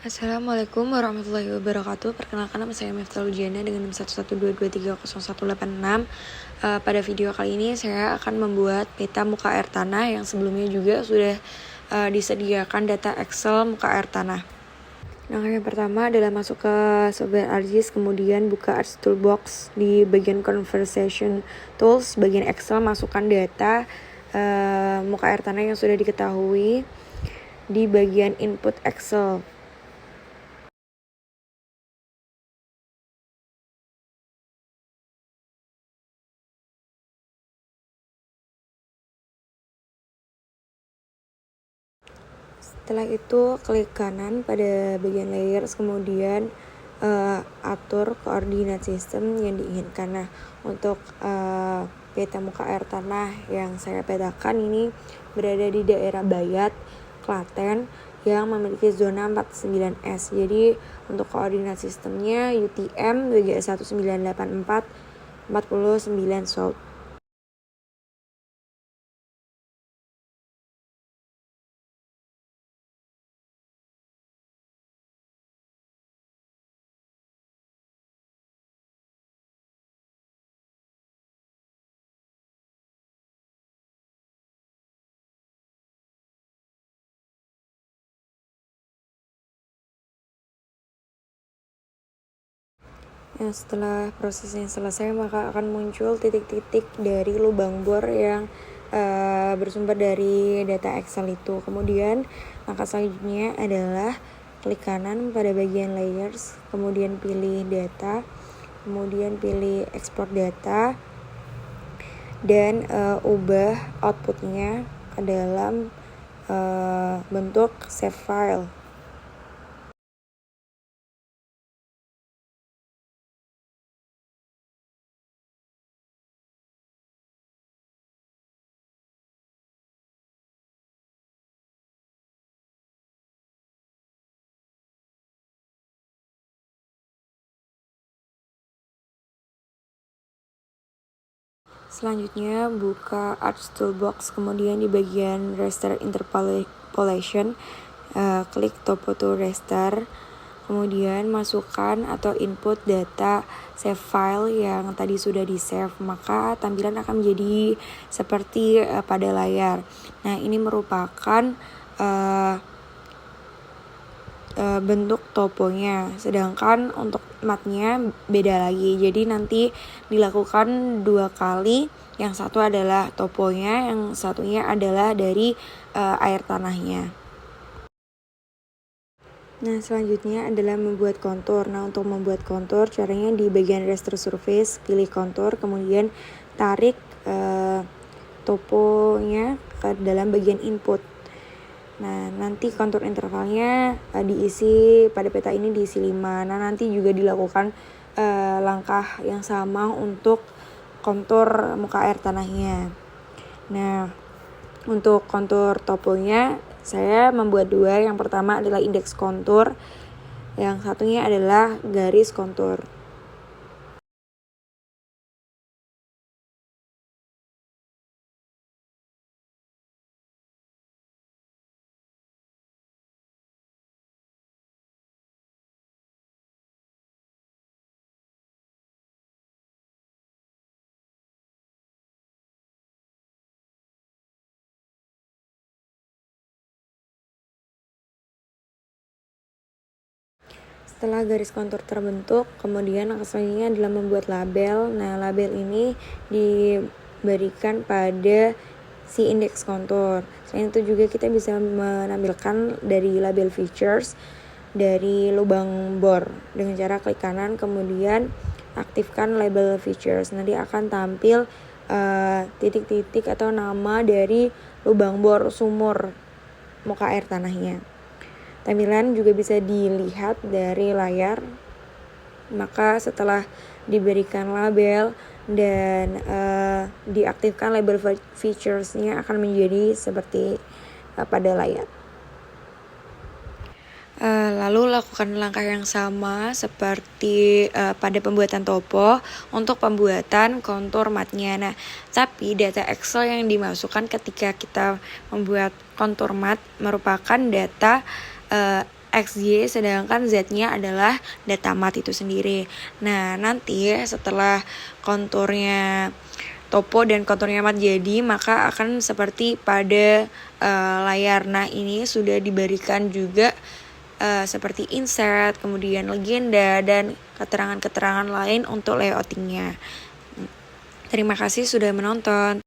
Assalamualaikum warahmatullahi wabarakatuh. Perkenalkan, nama saya Miftal Ujiana dengan NIM 112230186. Pada video kali ini saya akan membuat peta muka air tanah yang sebelumnya juga sudah disediakan data Excel muka air tanah. Langkah yang pertama adalah masuk ke software ArcGIS, kemudian buka ArcGIS Toolbox. Di bagian Conversation Tools, bagian Excel, masukkan data muka air tanah yang sudah diketahui di bagian Input Excel. Setelah itu klik kanan pada bagian layers, kemudian atur koordinat sistem yang diinginkan. Nah, untuk peta muka air tanah yang saya petakan ini berada di daerah Bayat, Klaten, yang memiliki zona 49S. Jadi untuk koordinat sistemnya UTM WGS 1984 49 South. Setelah prosesnya selesai, maka akan muncul titik-titik dari lubang bor yang bersumber dari data Excel itu. Kemudian langkah selanjutnya adalah klik kanan pada bagian layers, kemudian pilih data, kemudian pilih export data, dan ubah outputnya ke dalam bentuk save file. Selanjutnya buka ArcGIS Toolbox, kemudian di bagian Raster Interpolation klik Topo to Raster, kemudian masukkan atau input data save file yang tadi sudah di save, maka tampilan akan menjadi seperti pada layar. Nah, ini merupakan bentuk toponya, sedangkan untuk matnya beda lagi. Jadi nanti dilakukan 2 kali, yang satu adalah toponya, yang satunya adalah dari air tanahnya. Nah, selanjutnya adalah membuat kontur. Nah, untuk membuat kontur, caranya di bagian raster surface, pilih kontur, kemudian tarik toponya ke dalam bagian input. Nah, nanti kontur intervalnya diisi pada peta ini diisi 5. Nah, nanti juga dilakukan langkah yang sama untuk kontur muka air tanahnya. Nah, untuk kontur toponya saya membuat 2. Yang pertama adalah indeks kontur, yang satunya adalah garis kontur. Setelah garis kontur terbentuk, kemudian langkah selanjutnya adalah membuat label. Nah, label ini diberikan pada si indeks kontur. Selain itu juga kita bisa menampilkan dari label features dari lubang bor dengan cara klik kanan, kemudian aktifkan label features. Nanti akan tampil titik-titik atau nama dari lubang bor sumur muka air tanahnya. Tampilan juga bisa dilihat dari layar. Maka setelah diberikan label dan diaktifkan label features-nya akan menjadi seperti pada layar. Lalu lakukan langkah yang sama seperti pada pembuatan topo untuk pembuatan kontur matnya. Nah, tapi data Excel yang dimasukkan ketika kita membuat kontur mat merupakan data XY, sedangkan Z-nya adalah data mat itu sendiri. Nah, nanti setelah konturnya topo dan konturnya mat jadi, maka akan seperti pada layar. Nah, ini sudah diberikan juga seperti insert, kemudian legenda, dan keterangan-keterangan lain untuk layoutingnya. Terima kasih sudah menonton.